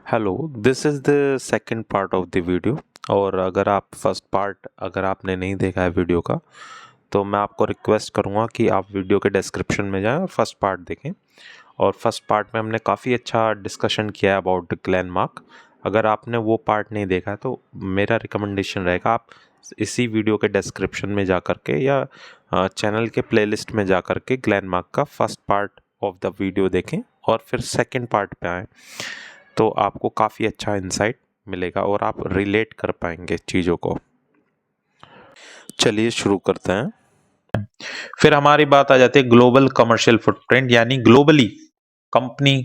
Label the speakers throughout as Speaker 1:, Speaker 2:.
Speaker 1: Hello, this is the second part of the video. और अगर आप फर्स्ट पार्ट अगर आपने नहीं देखा है वीडियो का, तो मैं आपको रिक्वेस्ट करूँगा कि आप वीडियो के डिस्क्रिप्शन में जाएं और फर्स्ट पार्ट देखें। और फर्स्ट पार्ट में हमने काफ़ी अच्छा डिस्कशन किया है अबाउट ग्लेनमार्क। अगर आपने वो पार्ट नहीं देखा है तो मेरा रिकमेंडेशन रहेगा आप इसी वीडियो के डिस्क्रिप्शन में जा कर के या चैनल के प्लेलिस्ट में जा कर के ग्लेनमार्क का first part of the video देखें और फिर सेकंड पार्ट पे आएँ, तो आपको काफ़ी अच्छा इंसाइट मिलेगा और आप रिलेट कर पाएंगे चीज़ों को। चलिए शुरू करते हैं। फिर हमारी बात आ जाती है ग्लोबल कमर्शियल फुटप्रिंट, यानी ग्लोबली कंपनी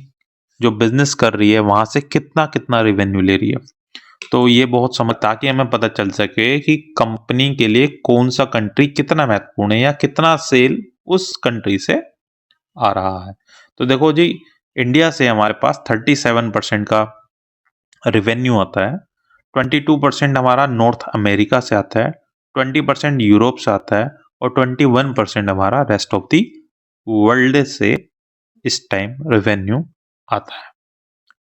Speaker 1: जो बिजनेस कर रही है वहां से कितना कितना रेवेन्यू ले रही है। तो ये बहुत समझ, ताकि हमें पता चल सके कि कंपनी के लिए कौन सा कंट्री कितना महत्वपूर्ण है या कितना सेल उस कंट्री से आ रहा है। तो देखो जी, इंडिया से हमारे पास 37% का रिवेन्यू आता है। 22% हमारा नॉर्थ अमेरिका से आता है, 20% यूरोप से आता है और 21% हमारा रेस्ट ऑफ दी वर्ल्ड से इस टाइम रेवेन्यू आता है।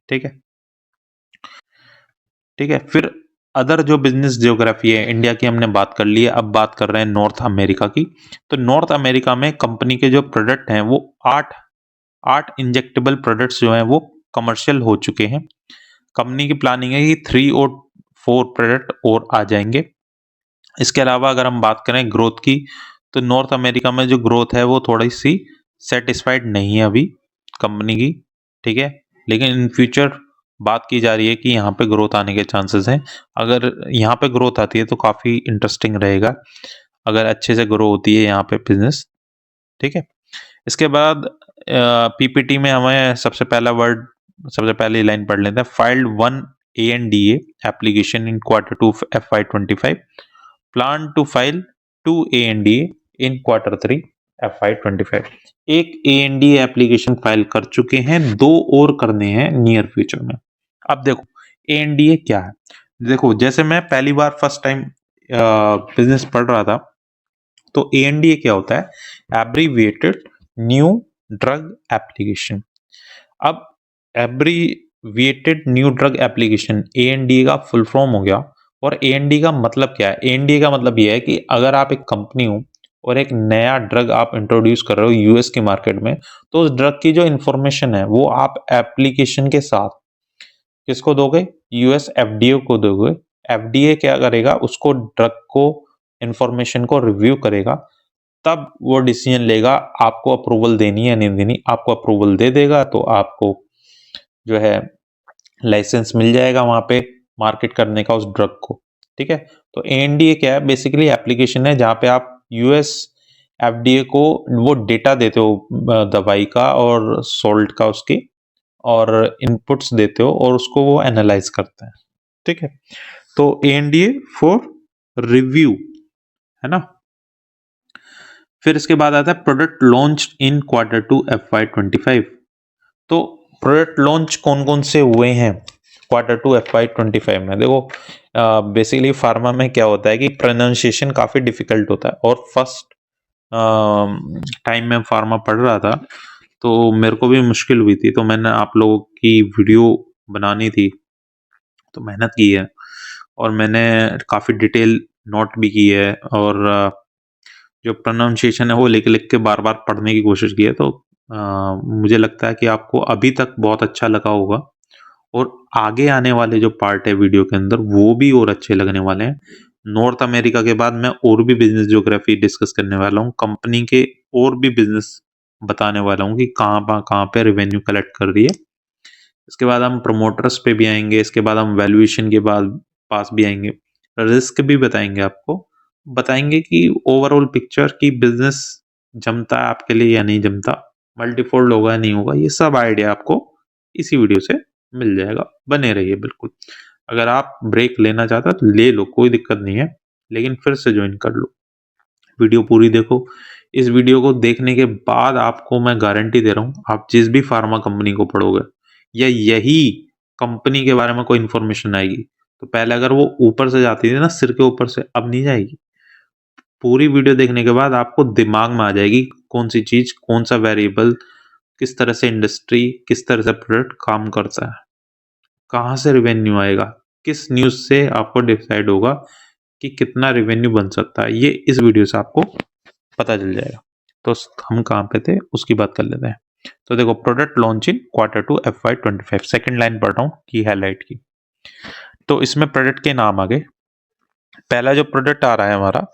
Speaker 1: ठीक है, ठीक है। फिर अदर जो बिजनेस जियोग्राफी है इंडिया की हमने बात कर ली है, अब बात कर रहे हैं नॉर्थ अमेरिका की। तो नॉर्थ अमेरिका में कंपनी के जो प्रोडक्ट हैं वो आठ आठ इंजेक्टेबल प्रोडक्ट्स जो हैं वो कमर्शियल हो चुके हैं। कंपनी की प्लानिंग है कि 3 और 4 प्रोडक्ट और आ जाएंगे। इसके अलावा अगर हम बात करें ग्रोथ की, तो नॉर्थ अमेरिका में जो ग्रोथ है वो थोड़ी सी सेटिस्फाइड नहीं है अभी कंपनी की। ठीक है, लेकिन इन फ्यूचर बात की जा रही है कि यहाँ पे ग्रोथ आने के चांसेस हैं। अगर यहाँ पे ग्रोथ आती है तो काफ़ी इंटरेस्टिंग रहेगा, अगर अच्छे से ग्रो होती है यहाँ पे बिजनेस। ठीक है, इसके बाद पीपीटी में हमें सबसे पहली लाइन पढ़ लेते हैं। Filed one ANDA application in Q2 FY25, plan to file 2 ANDA in Q3 FY25। एक ANDA एप्लीकेशन फाइल कर चुके हैं, 2 और करने हैं नियर फ्यूचर में। अब देखो ANDA क्या है। देखो, जैसे मैं पहली बार फर्स्ट टाइम बिजनेस पढ़ रहा था, तो ANDA क्या होता है? Abbreviated new drug application. अब abbreviated new drug application ANDA का फुल फॉर्म हो गया। और ANDA का मतलब क्या है? ANDA का मतलब यह है कि अगर आप एक कंपनी हो और एक नया ड्रग आप इंट्रोड्यूस कर रहे हो यूएस की मार्केट में, तो उस ड्रग की जो इंफॉर्मेशन है वो आप एप्लीकेशन के साथ किसको दोगे? यूएस FDA को दोगे। FDA क्या करेगा? उसको ड्रग को इंफॉर्मेशन को रिव्यू करेगा, तब वो डिसीजन लेगा आपको अप्रूवल देनी है या नहीं देनी। आपको अप्रूवल दे देगा तो आपको जो है लाइसेंस मिल जाएगा वहां पे मार्केट करने का उस ड्रग को। ठीक है, तो ANDA क्या है? बेसिकली एप्लीकेशन है जहां पे आप यूएस FDA को वो डेटा देते हो दवाई का और सॉल्ट का उसके, और इनपुट्स देते हो और उसको वो एनालाइज करते हैं। ठीक है, तो ANDA फॉर रिव्यू है ना। फिर इसके बाद आता है product launch in Q2 FY25। तो प्रोडक्ट लॉन्च कौन कौन से हुए हैं Q2 FY25 में? देखो, बेसिकली फार्मा में क्या होता है कि प्रोनाउंसिएशन काफ़ी डिफिकल्ट होता है, और फर्स्ट टाइम में फार्मा पढ़ रहा था तो मेरे को भी मुश्किल हुई थी, तो मैंने आप लोगों की वीडियो बनानी थी तो मेहनत की है, और मैंने काफ़ी डिटेल नोट भी की है, और जो प्रोनाउंसिएशन है वो लिख लिख के बार बार पढ़ने की कोशिश की है। तो मुझे लगता है कि आपको अभी तक बहुत अच्छा लगा होगा, और आगे आने वाले जो पार्ट है वीडियो के अंदर वो भी और अच्छे लगने वाले हैं। नॉर्थ अमेरिका के बाद मैं और भी बिजनेस ज्योग्राफी डिस्कस करने वाला हूँ, कंपनी के और भी बिजनेस बताने वाला हूँ कि कहाँ पे रेवेन्यू कलेक्ट कर रही है। इसके बाद हम प्रमोटर्स पे भी आएंगे, इसके बाद हम वैल्यूएशन के बाद पास भी आएंगे, रिस्क भी बताएंगे आपको, बताएंगे कि ओवरऑल पिक्चर की बिजनेस जमता है आपके लिए या नहीं जमता, मल्टीफोल्ड होगा या नहीं होगा, ये सब आइडिया आपको इसी वीडियो से मिल जाएगा। बने रहिए बिल्कुल। अगर आप ब्रेक लेना चाहते हो तो ले लो, कोई दिक्कत नहीं है, लेकिन फिर से ज्वाइन कर लो। वीडियो पूरी देखो। इस वीडियो को देखने के बाद आपको मैं गारंटी दे रहा हूँ, आप जिस भी फार्मा कंपनी को पढ़ोगे या यही कंपनी के बारे में कोई इंफॉर्मेशन आएगी, तो पहले अगर वो ऊपर से जाती थी ना, सिर के ऊपर से, अब नहीं जाएगी। पूरी वीडियो देखने के बाद आपको दिमाग में आ जाएगी कौन सी चीज, कौन सा वेरिएबल, किस तरह से इंडस्ट्री, किस तरह से प्रोडक्ट काम करता है। कहाँ से रेवेन्यू आएगा, किस न्यूज़ से आपको डिसाइड होगा कि कितना रेवेन्यू बन सकता है, ये इस वीडियो से आपको पता चल जाएगा। तो हम कहाँ पे थे उसकी बात कर लेते हैं। तो देखो, product launch in Q2 FY25, second line पढ़ रहा हूँ की हाईलाइट की। तो इसमें प्रोडक्ट के नाम आ गए। पहला जो प्रोडक्ट आ रहा है हमारा,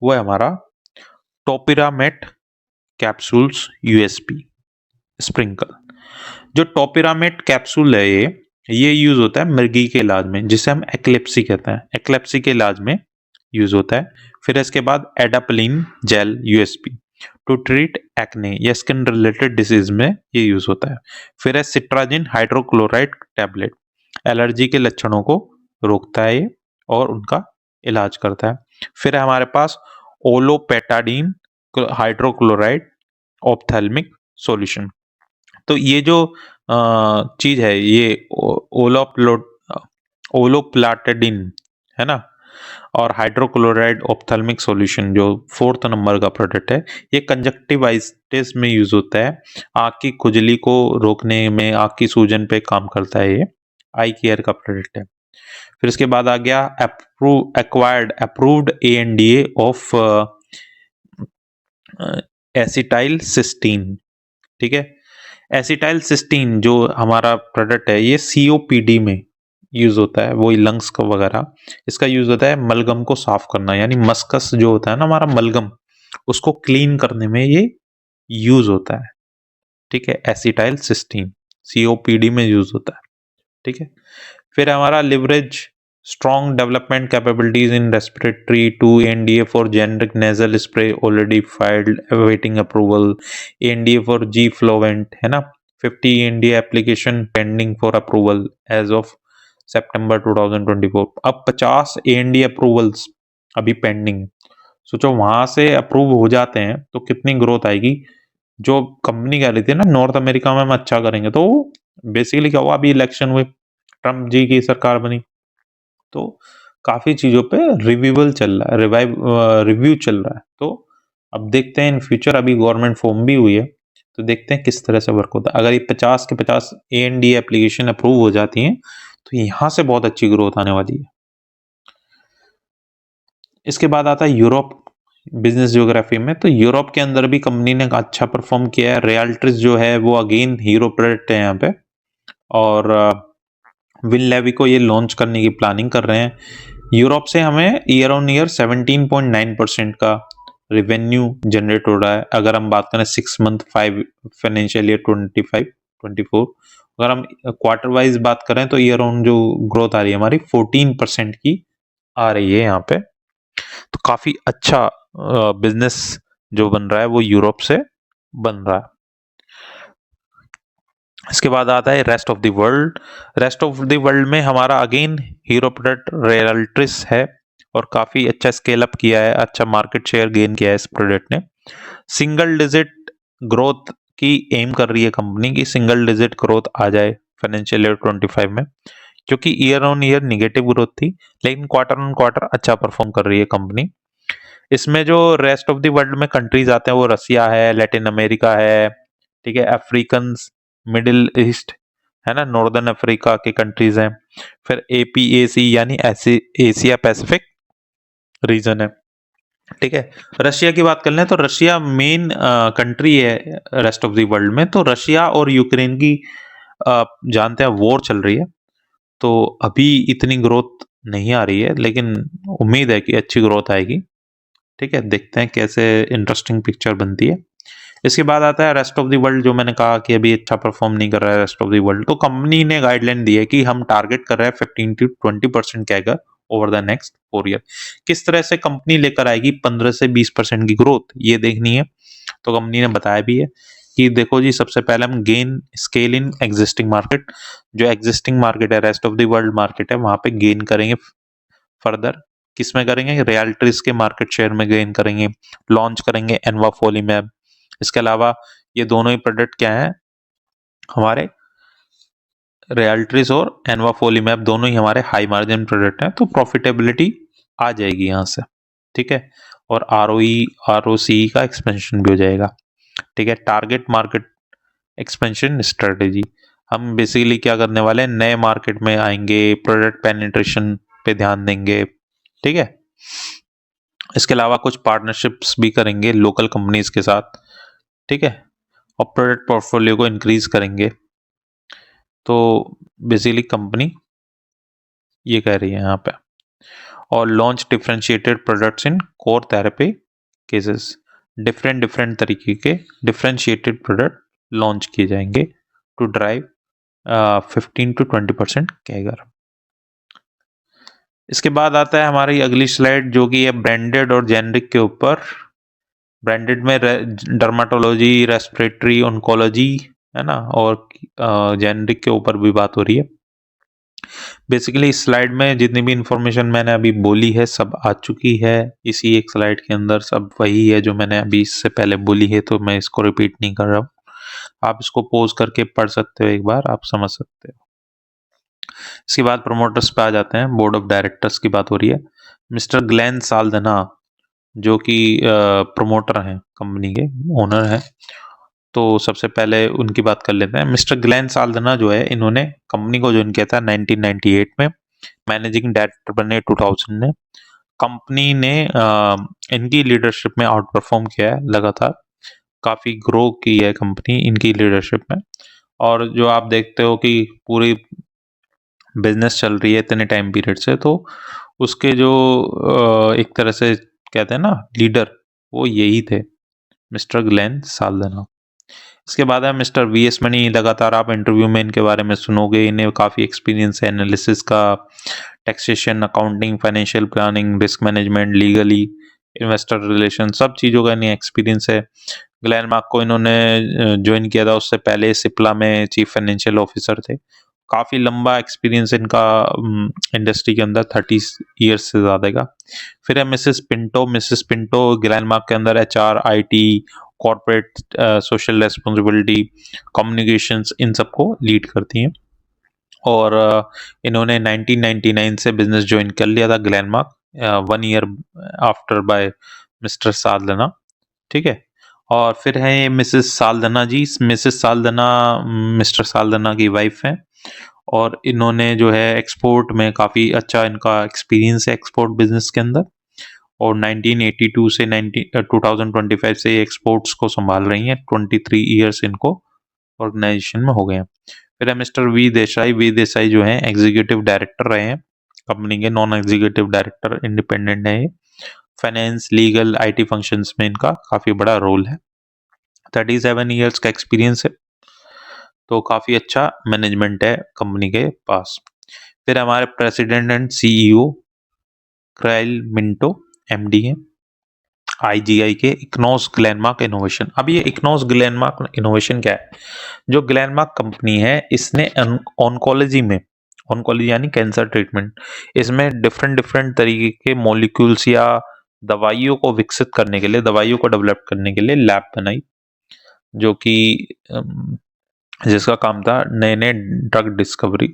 Speaker 1: वो है हमारा टोपिरामेट कैप्सूल्स यूएसपी स्प्रिंकल। जो टोपिरामेट कैप्सूल है, ये यूज होता है मिर्गी के इलाज में, जिसे हम एक्लेप्सी कहते हैं, एक्लेप्सी के इलाज में यूज होता है। फिर इसके बाद adapalene gel USP to treat acne या स्किन रिलेटेड डिसीज में ये यूज होता है। फिर है सिट्राजिन हाइड्रोक्लोराइड टैबलेट, एलर्जी के लक्षणों को रोकता है ये और उनका इलाज करता है। फिर है हमारे पास ओलोपेटाडीन हाइड्रोक्लोराइड ऑप्थेल्मिक सॉल्यूशन। तो ये जो चीज है, ये ओलोप्लाटिडिन है ना, और हाइड्रोक्लोराइड ऑप्थेल्मिक सॉल्यूशन जो 4th नंबर का प्रोडक्ट है, ये कंजक्टिवाइटिस में यूज होता है। आंख की खुजली को रोकने में, आंख की सूजन पे काम करता है, ये आई केयर का प्रोडक्ट है। फिर इसके बाद आ गया approved ANDA of acetyl cysteine. ठीक है, एसिटाइल सिस्टीन जो हमारा प्रोडक्ट है, ये COPD में यूज होता है, वही लंग्स का वगैरह। इसका यूज होता है मलगम को साफ करना, यानी मस्कस जो होता है ना हमारा मलगम, उसको क्लीन करने में ये यूज होता है। ठीक है, एसिटाइल सिस्टीन COPD में यूज होता है। ठीक है, फिर हमारा leverage strong development capabilities in respiratory, 2 ANDA for generic nasal spray already filed awaiting approval, ANDA for G-Flovent है ना, 50 ANDA application pending for approval as of September 2024। अब 50 ANDA approvals अभी पेंडिंग। सोचो वहां से अप्रूव हो जाते हैं तो कितनी ग्रोथ आएगी। जो कंपनी कह रही थी ना नॉर्थ अमेरिका में हम अच्छा करेंगे, तो बेसिकली क्या हुआ, अभी इलेक्शन हुए, ट्रम्प जी की सरकार बनी, तो काफी चीजों पे रिव्यूअल चल रहा है, रिव्यू चल रहा है। तो अब देखते हैं इन फ्यूचर, अभी गवर्नमेंट फॉर्म भी हुई है, तो देखते हैं किस तरह से वर्क होता है। अगर ये 50 के 50 ANDA एप्लीकेशन अप्रूव हो जाती हैं तो यहाँ से बहुत अच्छी ग्रोथ आने वाली है। इसके बाद आता है यूरोप बिजनेस ज्योग्राफी में। तो यूरोप के अंदर भी कंपनी ने अच्छा परफॉर्म किया है। रियल्ट्रिस जो है वो अगेन हीरो प्रोडक्ट है यहाँ पे, और विनलेवी को ये लॉन्च करने की प्लानिंग कर रहे हैं। यूरोप से हमें ईयर ऑन ईयर 17.9% का रेवेन्यू जनरेट हो रहा है। अगर हम बात करें 6 मंथ 5 फाइनेंशियल ईयर 25-24, अगर हम क्वार्टर वाइज बात करें तो ईयर ऑन जो ग्रोथ आ रही है हमारी 14% की आ रही है यहाँ पे। तो काफी अच्छा बिजनेस जो बन रहा है वो यूरोप से बन रहा है। इसके बाद आता है rest of the world. Rest of the world में हमारा अगेन हीरो प्रोडक्ट रियल्ट्रिस है, और काफी अच्छा स्केल अप किया है, अच्छा मार्केट शेयर गेन किया है इस प्रोडक्ट ने। सिंगल डिजिट ग्रोथ की एम कर रही है कंपनी की, सिंगल डिजिट ग्रोथ आ जाए फाइनेंशियल ईयर 25 में, क्योंकि year on year negative growth थी, लेकिन क्वार्टर ऑन क्वार्टर अच्छा परफॉर्म कर रही है कंपनी। इसमें जो रेस्ट ऑफ द वर्ल्ड में कंट्रीज आते हैं वो रसिया है, लैटिन अमेरिका है, ठीक है, अफ्रीकन, मिडिल ईस्ट है ना, नॉर्दर्न अफ्रीका के कंट्रीज हैं। फिर APAC यानी एशिया पैसिफिक रीजन है। ठीक है, रशिया की बात कर लें तो रशिया मेन कंट्री है रेस्ट ऑफ द वर्ल्ड में। तो रशिया और यूक्रेन की जानते हैं वॉर चल रही है, तो अभी इतनी ग्रोथ नहीं आ रही है, लेकिन उम्मीद है कि अच्छी ग्रोथ आएगी। ठीक है, देखते हैं कैसे इंटरेस्टिंग पिक्चर बनती है। इसके बाद आता है रेस्ट ऑफ द वर्ल्ड, जो मैंने कहा कि अभी अच्छा परफॉर्म नहीं कर रहा है रेस्ट ऑफ द वर्ल्ड। तो कंपनी ने गाइडलाइन दी है कि हम टारगेट कर रहे हैं 15 to 20% CAGR over the next 4 year. किस तरह से कंपनी लेकर आएगी 15 से 20% की ग्रोथ, ये देखनी है। तो कंपनी ने बताया भी है कि देखो जी, सबसे पहले हम gain scale in existing market, जो एग्जिस्टिंग मार्केट है rest of the world market है, वहां पे गेन करेंगे फर्दर। किस में करेंगे, रियल्ट्रिस के मार्केट शेयर में गेन करेंगे। लॉन्च करेंगे एनवाफोलिमैब। इसके अलावा ये दोनों ही प्रोडक्ट क्या है हमारे, रियल्ट्रिस और एनवाफोलिमैब दोनों ही हमारे हाई मार्जिन प्रोडक्ट हैं, तो प्रॉफिटेबिलिटी आ जाएगी यहाँ से। ठीक है, और ROE ROCE का एक्सपेंशन भी हो जाएगा। ठीक है, टारगेट मार्केट एक्सपेंशन स्ट्रेटेजी। हम बेसिकली क्या करने वाले हैं, नए मार्केट में आएंगे, प्रोडक्ट पेनिट्रेशन पे ध्यान देंगे, ठीक है। इसके अलावा कुछ पार्टनरशिप्स भी करेंगे लोकल कंपनीज के साथ, ठीक है, और प्रोडक्ट पोर्टफोलियो को इंक्रीज करेंगे। तो बेसिकली कंपनी ये कह रही है यहाँ पे। और launch differentiated products in core therapy cases, different different तरीके के डिफरेंशिएटेड प्रोडक्ट लॉन्च किए जाएंगे टू ड्राइव 15 to 20% कैगर। इसके बाद आता है हमारी अगली स्लाइड, जो कि है ब्रांडेड और जेनरिक के ऊपर। ब्रांडेड में डर्माटोलॉजी, रेस्पिरेटरी, ऑन्कोलॉजी, है ना, और जेनरिक के ऊपर भी बात हो रही है। बेसिकली इस स्लाइड में जितनी भी इंफॉर्मेशन मैंने अभी बोली है सब आ चुकी है इसी एक स्लाइड के अंदर, सब वही है जो मैंने अभी इससे पहले बोली है, तो मैं इसको रिपीट नहीं कर रहा हूँ। आप इसको पॉज करके पढ़ सकते हो, एक बार आप समझ सकते हो। इसके बाद प्रमोटर्स पे आ जाते हैं, बोर्ड ऑफ डायरेक्टर्स की बात हो रही है। मिस्टर ग्लेन साल्दना जो कि प्रमोटर हैं, कंपनी के ओनर हैं, तो सबसे पहले उनकी बात कर लेते हैं। मिस्टर ग्लेन साल्दना जो है, इन्होंने कंपनी को ज्वाइन किया था 1998 में, मैनेजिंग डायरेक्टर बने 2000 में। कंपनी ने इनकी लीडरशिप में आउट परफॉर्म किया है लगातार, काफ़ी ग्रो की है कंपनी इनकी लीडरशिप में। और जो आप देखते हो कि पूरी बिजनेस चल रही है इतने टाइम पीरियड से, तो उसके जो एक तरह से कहते हैं ना लीडर, वो यही थे, मिस्टर ग्लेन साल्दना। इसके बाद है मिस्टर वी एस मनी। लगातार आप इंटरव्यू में इनके बारे में सुनोगे, इन्हें काफ़ी एक्सपीरियंस है एनालिसिस का, taxation, accounting, financial planning, risk management, legally, investor relation, सब चीज़ों का इन्हें एक्सपीरियंस है। ग्लेनमार्क को इन्होंने ज्वाइन किया था, उससे पहले सिप्ला में चीफ फाइनेंशियल ऑफिसर थे। काफ़ी लंबा एक्सपीरियंस इनका इंडस्ट्री के अंदर, 30 ईयर्स से ज़्यादा का। फिर है Mrs Pinto. Mrs Pinto Glenmark के अंदर HR, IT, corporate social responsibility, communications, इन सबको लीड करती हैं। और इन्होंने 1999 से बिजनेस ज्वाइन कर लिया था Glenmark, 1 year after by mister Saldanha, ठीक है। और फिर है Mrs Saldanha ji. Mrs Saldanha mister Saldanha की वाइफ हैं, और इन्होंने जो है एक्सपोर्ट में काफ़ी अच्छा इनका एक्सपीरियंस है एक्सपोर्ट बिजनेस के अंदर। और 1982 से 2025 से एक्सपोर्ट्स को संभाल रही हैं। 23 ईयर्स इनको ऑर्गेनाइजेशन में हो गए हैं। फिर है mister V Desai. V Desai जो हैं एग्जीक्यूटिव डायरेक्टर रहे हैं कंपनी के, नॉन एग्जीक्यूटिव डायरेक्टर, इंडिपेंडेंट है ये। फाइनेंस, लीगल, IT फंक्शंस में इनका काफ़ी बड़ा रोल है। 37 ईयर्स का एक्सपीरियंस है, तो काफ़ी अच्छा मैनेजमेंट है कंपनी के पास। फिर हमारे प्रेसिडेंट एंड CEO क्राइल मिंटो, MD हैं IGI के, इक्नोस ग्लेनमार्क इनोवेशन। अब ये इक्नोस ग्लेनमार्क इनोवेशन क्या है? जो ग्लेनमार्क कंपनी है, इसने ऑन्कोलॉजी में, ऑन्कोलॉजी यानी कैंसर ट्रीटमेंट, इसमें डिफरेंट डिफरेंट तरीके के मॉलिक्यूल्स या दवाइयों को विकसित करने के लिए, दवाइयों को डेवलप करने के लिए लैब बनाई, जो कि जिसका काम था नए नए ड्रग डिस्कवरी।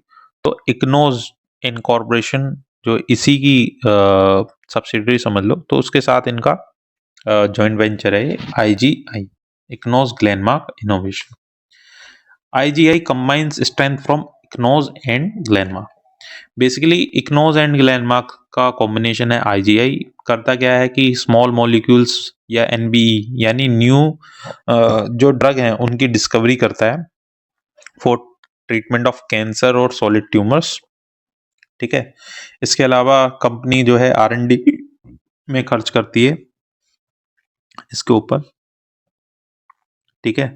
Speaker 1: तो इक्नोज इनकॉर्पोरेशन जो इसी की सब्सिडरी समझ लो, तो उसके साथ इनका जॉइंट वेंचर है IGI, Ichnos Glenmark innovation. IGI combines strength from Ichnos and Glenmark. Basically Ichnos and Glenmark का कॉम्बिनेशन है IGI। करता क्या है कि स्मॉल मॉलिक्यूल्स या NBE यानी न्यू जो ड्रग हैं उनकी डिस्कवरी करता है फॉर ट्रीटमेंट ऑफ कैंसर और सॉलिड ट्यूमर्स, ठीक है। इसके अलावा कंपनी जो है R&D में खर्च करती है इसके ऊपर, ठीक है।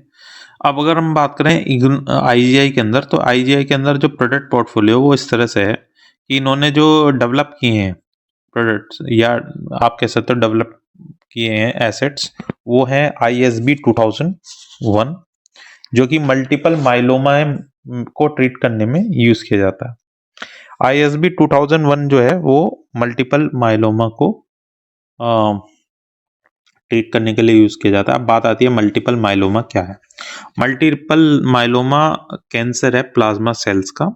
Speaker 1: अब अगर हम बात करें IGI के अंदर, तो IGI के अंदर जो प्रोडक्ट पोर्टफोलियो वो इस तरह से है कि इन्होंने जो डेवलप किए हैं प्रोडक्ट्स, या आप कह सकते हो डेवलप किए हैं एसेट्स, वो है ISB 2001, जो कि मल्टीपल माइलोमा को ट्रीट करने में यूज किया जाता है। ISB 2001 जो है वो मल्टीपल माइलोमा को ट्रीट करने के लिए यूज किया जाता है। अब बात आती है मल्टीपल माइलोमा क्या है। मल्टीपल माइलोमा कैंसर है प्लाज्मा सेल्स का।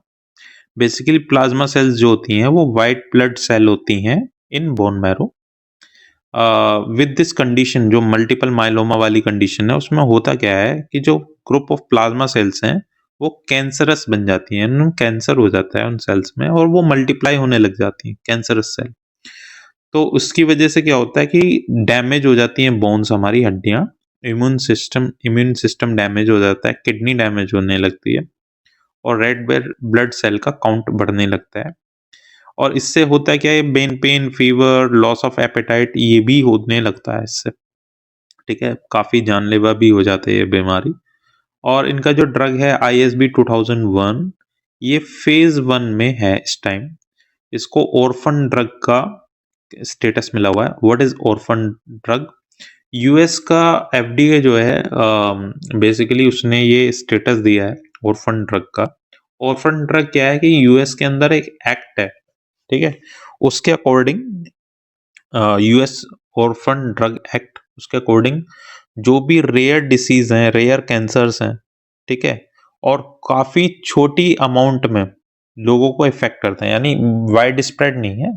Speaker 1: बेसिकली प्लाज्मा सेल्स जो होती हैं वो वाइट ब्लड सेल होती हैं in bone marrow. With this condition, जो मल्टीपल माइलोमा वाली कंडीशन है, उसमें होता क्या है कि जो ग्रुप ऑफ प्लाज्मा सेल्स हैं वो कैंसरस बन जाती हैं, उन कैंसर हो जाता है उन सेल्स में और वो मल्टीप्लाई होने लग जाती हैं कैंसरस सेल। तो उसकी वजह से क्या होता है कि डैमेज हो जाती हैं बोन्स, हमारी हड्डियां, इम्यून सिस्टम डैमेज हो जाता है, किडनी डैमेज होने लगती है और रेड ब्लड सेल का काउंट बढ़ने लगता है। और इससे होता है क्या है, bone pain, fever, loss of appetite, ये भी होने लगता है इससे। ठीक है, काफी जानलेवा भी हो जाते हैं ये बीमारी। और इनका जो ड्रग है ISB 2001, ये फेज 1 में है इस टाइम। इसको ऑर्फन ड्रग का स्टेटस मिला हुआ है। What is orphan drug? US का FDA जो है बेसिकली उसने ये स्टेटस दिया है ऑर्फन ड्रग का। ऑर्फन ड्रग क्या है कि यूएस के अंदर एक एक्ट है, ठीक है, उसके according US orphan drug act, उसके अकॉर्डिंग जो भी रेयर डिसीज हैं, रेयर कैंसर्स हैं, ठीक है, और काफी छोटी अमाउंट में लोगों को इफेक्ट करते हैं, यानी वाइड स्प्रेड नहीं है,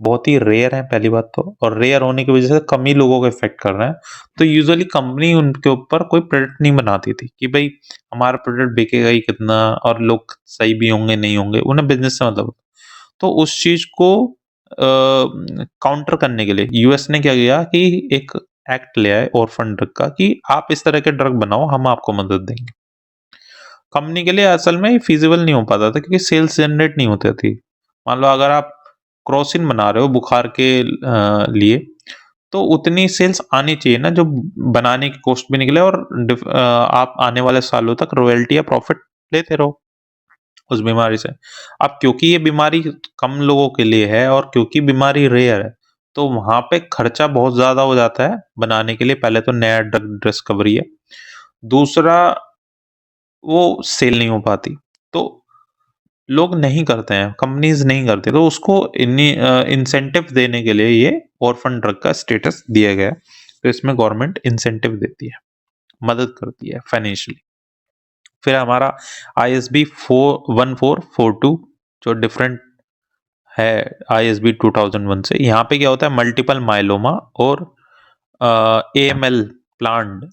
Speaker 1: बहुत ही रेयर है पहली बात तो, और रेयर होने की वजह से कम ही लोगों को इफेक्ट कर रहे हैं। तो यूजुअली कंपनी उनके ऊपर कोई प्रोडक्ट नहीं बनाती थी कि भाई हमारा प्रोडक्ट बिकेगा ही कितना और लोग सही भी होंगे नहीं होंगे, उन्हें बिजनेस से मतलब। तो उस चीज को काउंटर करने के लिए यूएस ने क्या किया कि एक एक्ट ले आए ऑर्फन ड्रग का कि आप इस तरह के ड्रग बनाओ, हम आपको मदद देंगे। कंपनी के लिए असल में फीजिबल नहीं हो पाता था क्योंकि सेल्स जनरेट नहीं होते थी। मान लो अगर आप क्रोसिन बना रहे हो बुखार के लिए, तो उतनी सेल्स आनी चाहिए ना जो बनाने की कॉस्ट भी निकले और आप आने वाले सालों तक रॉयल्टी या प्रॉफिट लेते रहो उस बीमारी से। अब क्योंकि ये बीमारी कम लोगों के लिए है और क्योंकि बीमारी रेयर है, तो वहां पे खर्चा बहुत ज्यादा हो जाता है बनाने के लिए। पहले तो नया ड्रग डिस्कवरी है, दूसरा वो सेल नहीं हो पाती, तो लोग नहीं करते हैं, कंपनीज नहीं करते, तो उसको इंसेंटिव देने के लिए ये ऑर्फन ड्रग का स्टेटस दिया गया। तो इसमें गवर्नमेंट इंसेंटिव देती है, मदद करती है फाइनेंशियली। फिर हमारा ISB 1442 जो डिफरेंट है ISB 2001 से। यहाँ पे क्या होता है, मल्टीपल माइलोमा और AML प्लांट।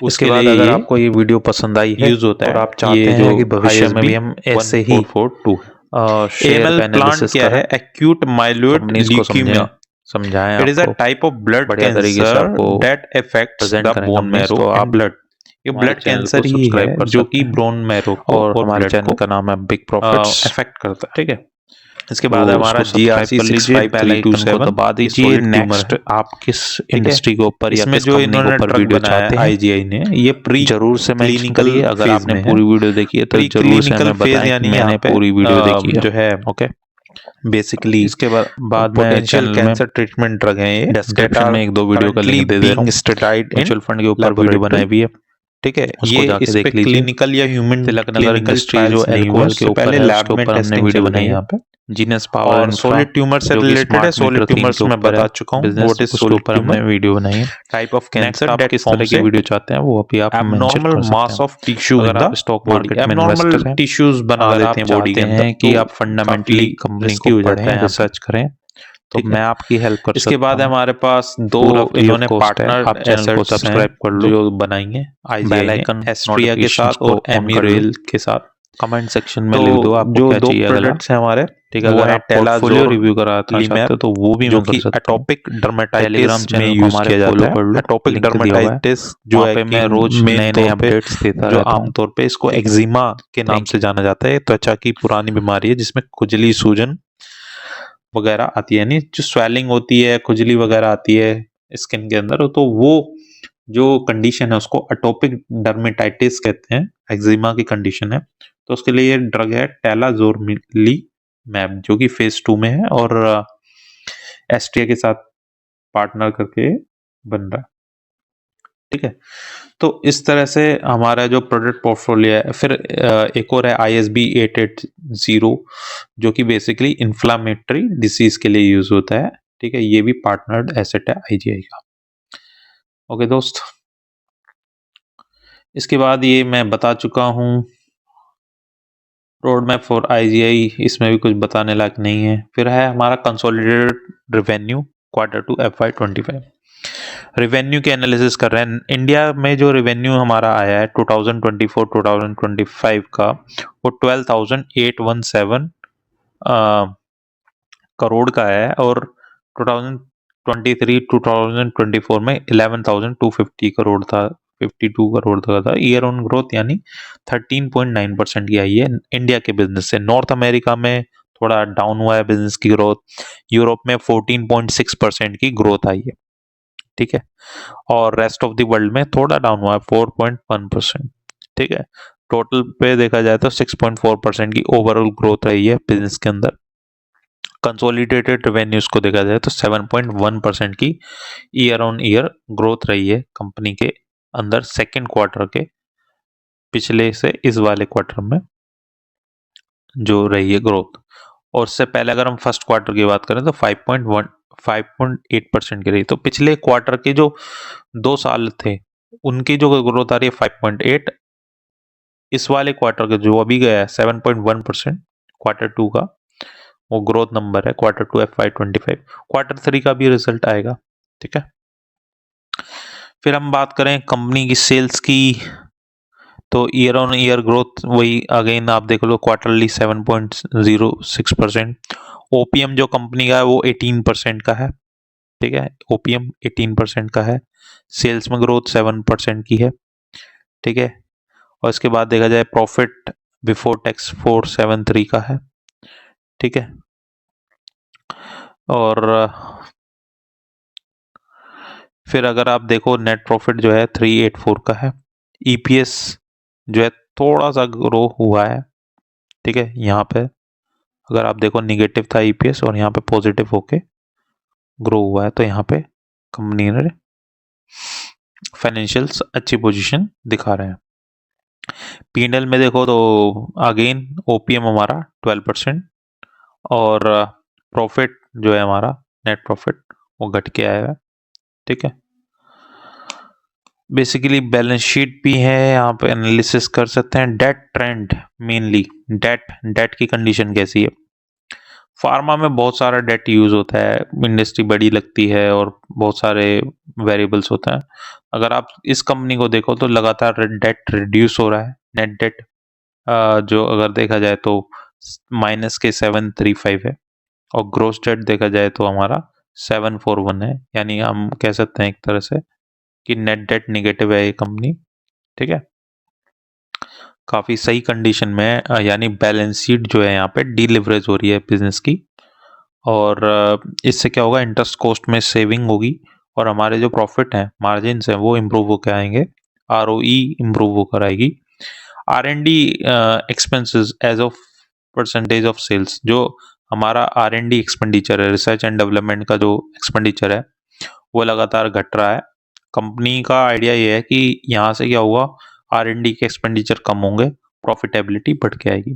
Speaker 1: उसके बाद अगर आपको ये वीडियो पसंद आई है
Speaker 2: यूज होता
Speaker 1: और
Speaker 2: है,
Speaker 1: आप चाहते हैं
Speaker 2: कि भविष्य में भी हम ऐसे ही
Speaker 1: AML प्लांट क्या है, एक्यूट माइलोइड ल्यूकीमिया,
Speaker 2: समझाएं
Speaker 1: इट इज अ
Speaker 2: आपको
Speaker 1: टाइप ऑफ ब्लड
Speaker 2: बढ़िया तरीके से
Speaker 1: कैंसर
Speaker 2: आपको
Speaker 1: दैट अफेक्ट्स
Speaker 2: प्रेजेंट
Speaker 1: द
Speaker 2: करें
Speaker 1: बोन
Speaker 2: कंपनीज,
Speaker 1: मैरो
Speaker 2: तो
Speaker 1: एंड
Speaker 2: आप
Speaker 1: ब्लड। ये
Speaker 2: हमारे
Speaker 1: ब्लड
Speaker 2: चैनल
Speaker 1: कैंसर
Speaker 2: को
Speaker 1: ही
Speaker 2: सब्सक्राइब
Speaker 1: है
Speaker 2: कर
Speaker 1: जो
Speaker 2: सकते
Speaker 1: कि
Speaker 2: हैं
Speaker 1: ब्रोन मैरो को
Speaker 2: और हमारे
Speaker 1: ब्लड
Speaker 2: चैनल
Speaker 1: को
Speaker 2: का नाम है बिग प्रॉफिट्स।
Speaker 1: अफेक्ट करता है, ठीक है। इसके
Speaker 2: तो
Speaker 1: बाद है हमारा
Speaker 2: उसको सब्सक्राइब कर लीजिए, बेल आइकन को दबा दीजिए। नेक्स्ट आप किस इंडस्ट्री के ऊपर या
Speaker 1: इसमें
Speaker 2: किस
Speaker 1: जो
Speaker 2: कंपनी के
Speaker 1: इन्होंने
Speaker 2: ऊपर
Speaker 1: ड्रग
Speaker 2: वीडियो
Speaker 1: बनाया
Speaker 2: चाहते
Speaker 1: है
Speaker 2: हैं
Speaker 1: IGI ने, ये प्री
Speaker 2: जरूर से मेंशन
Speaker 1: क्लिनिकल
Speaker 2: करिए। अगर
Speaker 1: फेज
Speaker 2: आपने
Speaker 1: में है,
Speaker 2: पूरी वीडियो देखी है तो
Speaker 1: प्री
Speaker 2: जरूर से
Speaker 1: क्लिनिकल
Speaker 2: हमें
Speaker 1: फेज
Speaker 2: बताएं कि
Speaker 1: यानी
Speaker 2: मैंने
Speaker 1: यहाँ पे
Speaker 2: पूरी वीडियो देखी है।
Speaker 1: जो है
Speaker 2: ओके,
Speaker 1: बेसिकली
Speaker 2: इसके बाद मैं
Speaker 1: पोटेंशियल
Speaker 2: चैनल में
Speaker 1: कैंसर ट्रीटमेंट ड्रग हैं ये, दैट
Speaker 2: डिस्क्रिप्शन
Speaker 1: आर
Speaker 2: में 1-2 वीडियो का
Speaker 1: करंटली
Speaker 2: लिंक दे दे रहा
Speaker 1: बीइंग
Speaker 2: हूँ।
Speaker 1: स्टडीड इन
Speaker 2: म्यूचुअल फंड के ऊपर वीडियो
Speaker 1: लैबोरेटरी,
Speaker 2: बनाई हुई है,
Speaker 1: ठीक है।
Speaker 2: उसको
Speaker 1: ये
Speaker 2: जाके
Speaker 1: इस पे
Speaker 2: देख लीजिए।
Speaker 1: क्लिनिकल या human
Speaker 2: Tilak Nagar
Speaker 1: clinical
Speaker 2: industry जो
Speaker 1: ट्रायल्स नहीं हुए,
Speaker 2: एल्कोहल के
Speaker 1: उससे
Speaker 2: ऊपर
Speaker 1: पहले
Speaker 2: है,
Speaker 1: लैब
Speaker 2: उसके
Speaker 1: में
Speaker 2: ऊपर हमने
Speaker 1: टेस्टिंग
Speaker 2: वीडियो
Speaker 1: चल रही है
Speaker 2: बनाई है।
Speaker 1: यहाँ पे।
Speaker 2: जीनस पावर
Speaker 1: और
Speaker 2: इंफ्रा
Speaker 1: सॉलिड ट्यूमर से
Speaker 2: जो कि
Speaker 1: रिलेटेड है,
Speaker 2: smart meter
Speaker 1: solid
Speaker 2: theme
Speaker 1: tumours
Speaker 2: के
Speaker 1: मैं
Speaker 2: ऊपर
Speaker 1: बता
Speaker 2: है
Speaker 1: चुका हूँ
Speaker 2: बिजनेस,
Speaker 1: व्हाट इज
Speaker 2: उसके
Speaker 1: सॉलिड
Speaker 2: ऊपर हमने
Speaker 1: ट्यूमर,
Speaker 2: वीडियो बनाई है।
Speaker 1: टाइप ऑफ
Speaker 2: नेक्स्ट
Speaker 1: कैंसर
Speaker 2: आप
Speaker 1: दैट
Speaker 2: किस तरह
Speaker 1: फॉर्म्स
Speaker 2: की
Speaker 1: ए
Speaker 2: वीडियो चाहते हैं वो अभी आप मेंशन
Speaker 1: एबनॉर्मल
Speaker 2: कर सकते
Speaker 1: मास
Speaker 2: हैं।
Speaker 1: ऑफ टिश्यू इन
Speaker 2: अगर
Speaker 1: द
Speaker 2: आप स्टॉक
Speaker 1: बॉडी,
Speaker 2: मार्केट में
Speaker 1: एबनॉर्मल
Speaker 2: इन्वेस्टर हैं,
Speaker 1: टिश्यूज बना
Speaker 2: अगर
Speaker 1: देते
Speaker 2: आप
Speaker 1: हैं बॉडी
Speaker 2: चाहते
Speaker 1: के अंदर,
Speaker 2: हैं
Speaker 1: तो
Speaker 2: कि आप फंडामेंटली
Speaker 1: काफी
Speaker 2: कंपनी के
Speaker 1: रिस्की हो
Speaker 2: ऊपर
Speaker 1: जाता है
Speaker 2: हैं,
Speaker 1: यहाँ पे,
Speaker 2: रिसर्च करें, तो
Speaker 1: ठीक है।
Speaker 2: मैं आपकी हेल्प कर
Speaker 1: इसके
Speaker 2: सकता
Speaker 1: बाद
Speaker 2: हूँ।
Speaker 1: हमारे पास दो
Speaker 2: पूरा फ्री ऑफ
Speaker 1: इन्होंने
Speaker 2: कॉस्ट है,
Speaker 1: पार्टनर
Speaker 2: आप चैनल को
Speaker 1: एसेट्स हैं
Speaker 2: सब्सक्राइब कर लो,
Speaker 1: जो बनाई है
Speaker 2: बेल
Speaker 1: IGI ने,
Speaker 2: आइकन
Speaker 1: एस्ट्रिया के
Speaker 2: नोटिफिकेशंस
Speaker 1: साथ
Speaker 2: को
Speaker 1: और
Speaker 2: ऑन कर लो,
Speaker 1: एमिरेल के साथ।
Speaker 2: कमेंट सेक्शन में
Speaker 1: तो
Speaker 2: लिख दो आपको
Speaker 1: जो
Speaker 2: क्या
Speaker 1: दो
Speaker 2: चाहिए अगला।
Speaker 1: प्रोडक्ट्स हैं हमारे,
Speaker 2: ठीक है,
Speaker 1: वो
Speaker 2: अगर
Speaker 1: है
Speaker 2: आप पोर्टफोलियो
Speaker 1: टेलाजोर
Speaker 2: रिव्यू कराना चाहते
Speaker 1: लीमैप,
Speaker 2: हो तो वो भी
Speaker 1: जो
Speaker 2: मैं कर
Speaker 1: कि
Speaker 2: सकता हूँ।
Speaker 1: एटॉपिक
Speaker 2: टेलीग्राम
Speaker 1: डर्मेटाइटिस में
Speaker 2: चैनल को
Speaker 1: यूज
Speaker 2: हमारे
Speaker 1: किया
Speaker 2: फॉलो
Speaker 1: जाता है।
Speaker 2: कर लो,
Speaker 1: एटॉपिक
Speaker 2: लिंक दिया हुआ है।
Speaker 1: डर्मेटाइटिस जो
Speaker 2: वहाँ
Speaker 1: है
Speaker 2: पे
Speaker 1: कि
Speaker 2: मैं रोज
Speaker 1: मेन
Speaker 2: नए नए
Speaker 1: तौर पे
Speaker 2: अपडेट्स देता
Speaker 1: जो
Speaker 2: रहता हूँ।
Speaker 1: आमतौर पे इसको एक्जिमा के नाम
Speaker 2: थैंक
Speaker 1: से जाना जाता है, त्वचा की पुरानी बीमारी है जिसमें खुजली, सूजन वगैरह आती है, यानी जो स्वेलिंग होती है, खुजली वगैरह आती है स्किन के अंदर, तो वो जो कंडीशन है उसको एटोपिक डर्मेटाइटिस कहते हैं, एक्जिमा की कंडीशन है। तो उसके लिए ये ड्रग है टेलाजोरलीमैब, जो कि फेज 2 में है और एस्ट्रिया के साथ पार्टनर करके बन रहा है, ठीक है। तो इस तरह से हमारा जो प्रोडक्ट पोर्टफोलियो है। फिर एक और है ISB 880, जो कि बेसिकली इन्फ्लामेटरी डिसीज के लिए यूज होता है, ठीक है। ये भी पार्टनर्ड एसेट है IGI का। ओके दोस्त, इसके बाद ये मैं बता चुका हूँ रोड मैप फॉर IGI, इसमें भी कुछ बताने लायक नहीं है। फिर है हमारा consolidated revenue Q2 FY25। Revenue के एनालिसिस कर रहे हैं। इंडिया में जो रेवेन्यू हमारा आया है 2024-2025 का, वो 12,817 करोड़ का है, और 2023-2024 में 11,250 करोड़ था, 52 करोड़ का था। ईयर ऑन ग्रोथ यानी 13.9% की आई है इंडिया के बिजनेस से। नॉर्थ अमेरिका में थोड़ा डाउन हुआ है बिजनेस की ग्रोथ। यूरोप में 14.6% की ग्रोथ आई है, ठीक है। और रेस्ट ऑफ द वर्ल्ड में थोड़ा डाउन हुआ है, 4.1%, ठीक है। टोटल पे देखा जाए तो 6.4% की ओवरऑल ग्रोथ रही है बिजनेस के अंदर। कंसोलिडेटेड रेवेन्यूज को देखा जाए तो 7.1% की ईयर ऑन ईयर ग्रोथ रही है कंपनी के अंदर सेकेंड क्वार्टर के, पिछले से इस वाले क्वार्टर में जो रही है ग्रोथ। और उससे पहले अगर हम फर्स्ट क्वार्टर की बात करें तो 5.8% की रही। तो पिछले क्वार्टर के जो 2 साल थे उनकी जो ग्रोथ आ रही है 5.8, इस वाले क्वार्टर का जो अभी गया है 7.1% क्वार्टर 2 का, वो ग्रोथ नंबर है क्वार्टर 2 FY25। क्वार्टर 3 का भी रिजल्ट आएगा, ठीक है। फिर हम बात करें कंपनी की सेल्स की, तो ईयर ऑन ईयर ग्रोथ वही अगेन आप देख लो, क्वार्टरली 7.06%। ओपीएम जो कंपनी का है वो 18% का है, ठीक है। ओपीएम 18% का है। सेल्स में ग्रोथ 7% की है, ठीक है। और इसके बाद देखा जाए प्रॉफिट बिफोर टैक्स 473 का है, ठीक है। और फिर अगर आप देखो नेट प्रॉफिट जो है 384 का है। ईपीएस जो है थोड़ा सा ग्रो हुआ है, ठीक है। यहाँ पे अगर आप देखो निगेटिव था ईपीएस और यहाँ पे पॉजिटिव होके ग्रो हुआ है, तो यहाँ पे कंपनी ने फाइनेंशियल्स अच्छी पोजीशन दिखा रहे हैं। पीएनएल में देखो तो अगेन ओपीएम हमारा 12% और प्रॉफिट जो है हमारा नेट प्रॉफिट वो घट के आया है, ठीक है। बेसिकली बैलेंस शीट भी है, यहाँ पे एनालिसिस कर सकते हैं। डेट ट्रेंड, मेनली डेट की कंडीशन कैसी है। फार्मा में बहुत सारा डेट यूज होता है, इंडस्ट्री बड़ी लगती है और बहुत सारे वेरिएबल्स होते हैं। अगर आप इस कंपनी को देखो तो लगातार डेट रिड्यूस हो रहा है। नेट डेट जो अगर देखा जाए तो माइनस के 735 है, और ग्रोस डेट देखा जाए तो हमारा 741 है। यानी हम कह सकते हैं एक तरह से कि नेट डेट निगेटिव है ये कंपनी, ठीक है। काफी सही कंडीशन में है, यानी बैलेंस शीट जो है यहाँ पे डीलिवरेज हो रही है बिजनेस की। और इससे क्या होगा, इंटरेस्ट कॉस्ट में सेविंग होगी और हमारे जो प्रॉफिट हैं, मार्जिन हैं, वो इम्प्रूव होकर आएंगे। आरओई इम्प्रूव होकर आएगी। R and D expenses as of percentage of sales, जो हमारा आर-एन-डी एक्सपेंडिचर है, रिसर्च एंड डेवलपमेंट का जो एक्सपेंडिचर है वो लगातार घट रहा है। कंपनी का आइडिया ये है कि यहाँ से क्या हुआ, आर-एन-डी के एक्सपेंडिचर कम होंगे, प्रॉफिटेबिलिटी बढ़ के आएगी।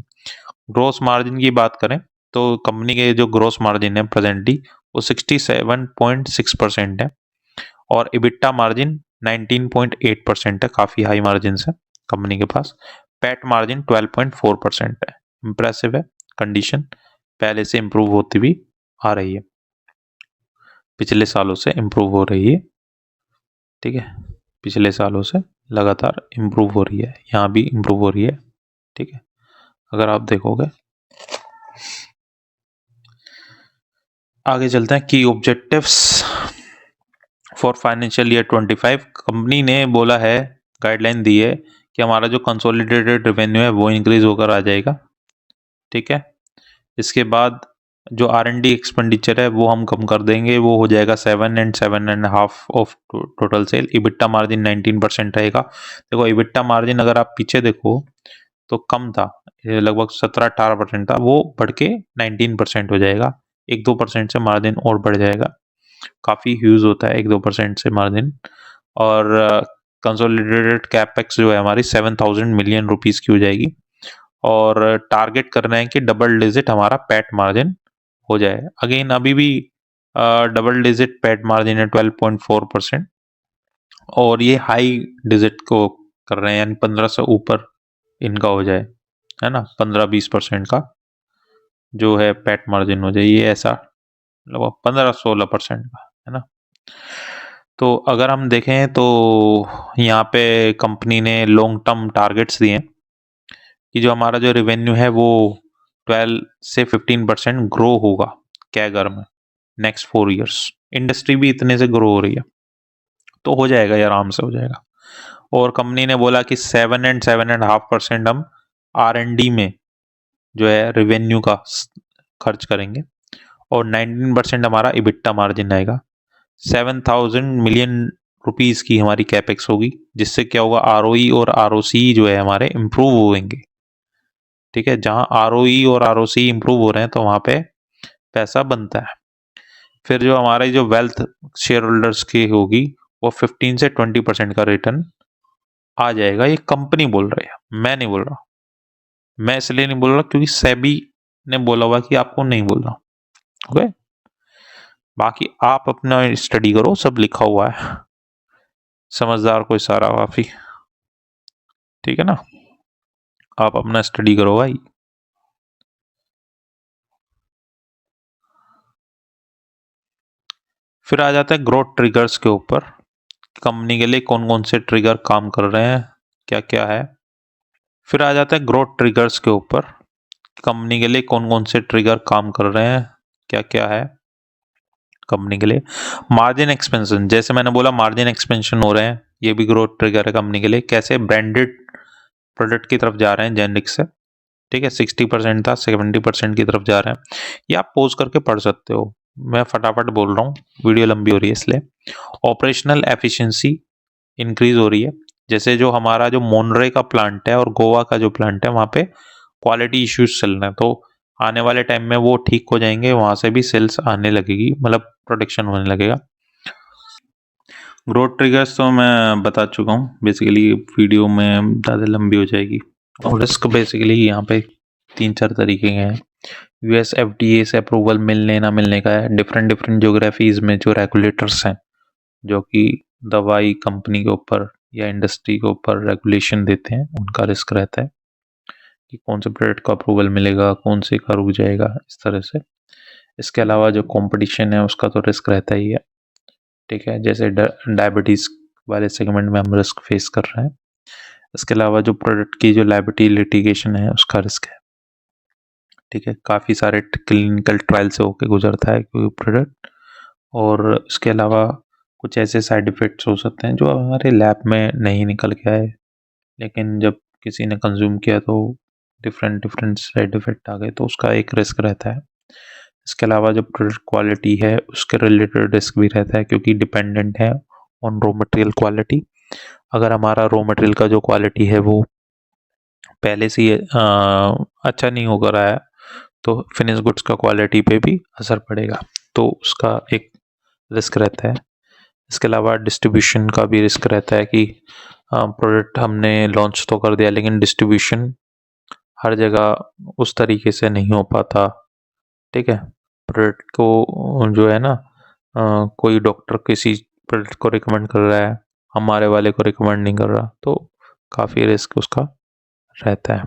Speaker 1: ग्रोस मार्जिन की बात करें तो कंपनी के जो ग्रोस मार्जिन है प्रेजेंटली वो 67.6% है, और इबिट्टा मार्जिन 19.8% है। काफी हाई मार्जिन है कंपनी के पास। पैट मार्जिन 12.4% है। इंप्रेसिव है कंडीशन, पहले से इंप्रूव होती भी आ रही है, पिछले सालों से इंप्रूव हो रही है, ठीक है। पिछले सालों से लगातार इंप्रूव हो रही है, यहाँ भी इंप्रूव हो रही है, ठीक है। अगर आप देखोगे, आगे चलते हैं की objectives for financial year 25। Company ने बोला है, गाइडलाइन दी है कि हमारा जो कंसोलिडेटेड रेवेन्यू है वो इंक्रीज होकर आ जाएगा, ठीक है। इसके बाद जो आर-एन-डी एक्सपेंडिचर है वो हम कम कर देंगे, वो हो जाएगा 7 and 7.5 of total sale. EBITDA margin 19% रहेगा। देखो इबिट्टा मार्जिन अगर आप पीछे देखो तो कम था, लगभग 17-18% था, वो बढ़ के 19% हो जाएगा। 1-2% से मार्जिन और बढ़ जाएगा। काफ़ी ह्यूज होता है 1-2% से मार्जिन। और कंसोलिडेटेड कैपेक्स जो है हमारी 7,000 मिलियन रुपीस की हो जाएगी। और टारगेट कर रहे हैं कि डबल डिजिट हमारा पैट मार्जिन हो जाए। अगेन अभी भी डबल डिजिट पैट मार्जिन है 12.4%, और ये हाई डिजिट को कर रहे हैं, यानी 15 से ऊपर इनका हो जाए, है ना। 15-20% का जो है पैट मार्जिन हो जाए, ये ऐसा लगभग 15-16% का, है ना। तो अगर हम देखें तो यहाँ पे कंपनी ने लॉन्ग टर्म टारगेट्स दिए हैं कि जो हमारा जो रेवेन्यू है वो 12 से 15% ग्रो होगा कैगर में नेक्स्ट 4 इयर्स। इंडस्ट्री भी इतने से ग्रो हो रही है, तो हो जाएगा, ये आराम से हो जाएगा। और कंपनी ने बोला कि 7 and 7.5% हम R&D में जो है रेवेन्यू का खर्च करेंगे और 19% हमारा इबिट्टा मार्जिन आएगा। 7,000 मिलियन रुपीस की हमारी कैपेक्स होगी, जिससे क्या होगा, ROE और ROC जो है हमारे इम्प्रूव होंगे। ठीक है, जहां ROE और ROC इम्प्रूव हो रहे हैं तो वहां पे पैसा बनता है। फिर जो हमारे जो वेल्थ शेयर होल्डर्स की होगी वो 15 से 20% का रिटर्न आ जाएगा। ये कंपनी बोल रही है, मैं नहीं बोल रहा। मैं इसलिए नहीं बोल रहा क्योंकि सेबी ने बोला हुआ कि आपको नहीं बोलना। ओके, बाकी आप अपना स्टडी करो, सब लिखा हुआ है, समझदार को इशारा काफी। ठीक है ना, आप अपना स्टडी करो भाई। फिर आ जाता है ग्रोथ ट्रिगर्स के ऊपर, कंपनी के लिए कौन कौन से ट्रिगर काम कर रहे हैं, क्या क्या है। फिर आ जाता है ग्रोथ ट्रिगर्स के ऊपर, कंपनी के लिए कौन कौन से ट्रिगर काम कर रहे हैं, क्या क्या है कंपनी के लिए। मार्जिन एक्सपेंशन, जैसे मैंने बोला मार्जिन एक्सपेंशन हो रहे हैं, ये भी ग्रोथ ट्रिगर है कंपनी के लिए। कैसे, ब्रांडेड प्रोडक्ट की तरफ जा रहे हैं जेनरिक से। ठीक है, 60% था, 70% की तरफ जा रहे हैं। ये आप पोज करके पढ़ सकते हो, मैं फटाफट बोल रहा हूँ, वीडियो लंबी हो रही है इसलिए। ऑपरेशनल एफिशिएंसी इंक्रीज हो रही है, जैसे जो हमारा जो मोनरे का प्लांट है और गोवा का जो प्लांट है वहाँ पे क्वालिटी इश्यूज चल रहे हैं, तो आने वाले टाइम में वो ठीक हो जाएंगे, वहां से भी सेल्स आने लगेगी, मतलब प्रोडक्शन होने लगेगा। ग्रोथ ट्रिगर्स तो मैं बता चुका हूँ, बेसिकली वीडियो में ज़्यादा लंबी हो जाएगी। और रिस्क बेसिकली यहाँ पे 3-4 तरीके के हैं। US FDA से अप्रूवल मिलने ना मिलने का है, डिफरेंट ज्योग्राफीज में जो रेगुलेटर्स हैं जो कि दवाई कंपनी के ऊपर या इंडस्ट्री के ऊपर रेगुलेशन देते हैं, उनका रिस्क रहता है कि कौन से प्रोडक्ट का अप्रूवल मिलेगा, कौन से का रुक जाएगा, इस तरह से। इसके अलावा जो कंपटीशन है उसका तो रिस्क रहता ही है। ठीक है, जैसे डायबिटीज़ वाले सेगमेंट में हम रिस्क फेस कर रहे हैं। इसके अलावा जो प्रोडक्ट की जो लायबिलिटी लिटिगेशन है उसका रिस्क है। ठीक है, काफ़ी सारे क्लिनिकल ट्रायल से होकर गुजरता है कोई प्रोडक्ट। और इसके अलावा कुछ ऐसे साइड इफ़ेक्ट्स हो सकते हैं जो हमारे लैब में नहीं निकल के आए, लेकिन जब किसी ने कंज्यूम किया तो डिफरेंट साइड इफ़ेक्ट आ गए, तो उसका एक रिस्क रहता है। इसके अलावा जो प्रोडक्ट क्वालिटी है उसके रिलेटेड रिस्क भी रहता है, क्योंकि डिपेंडेंट है ऑन रॉ मटेरियल क्वालिटी। अगर हमारा रॉ मटेरियल का जो क्वालिटी है वो पहले से ही अच्छा नहीं होकर रहा है, तो फिनिश गुड्स का क्वालिटी पे भी असर पड़ेगा, तो उसका एक रिस्क रहता है। इसके अलावा डिस्ट्रीब्यूशन का भी रिस्क रहता है कि प्रोडक्ट हमने लॉन्च तो कर दिया लेकिन डिस्ट्रीब्यूशन हर जगह उस तरीके से नहीं हो पाता। ठीक है, प्रोडक्ट को जो है ना, कोई डॉक्टर किसी प्रोडक्ट को रिकमेंड कर रहा है, हमारे वाले को रिकमेंड नहीं कर रहा, तो काफ़ी रिस्क उसका रहता है।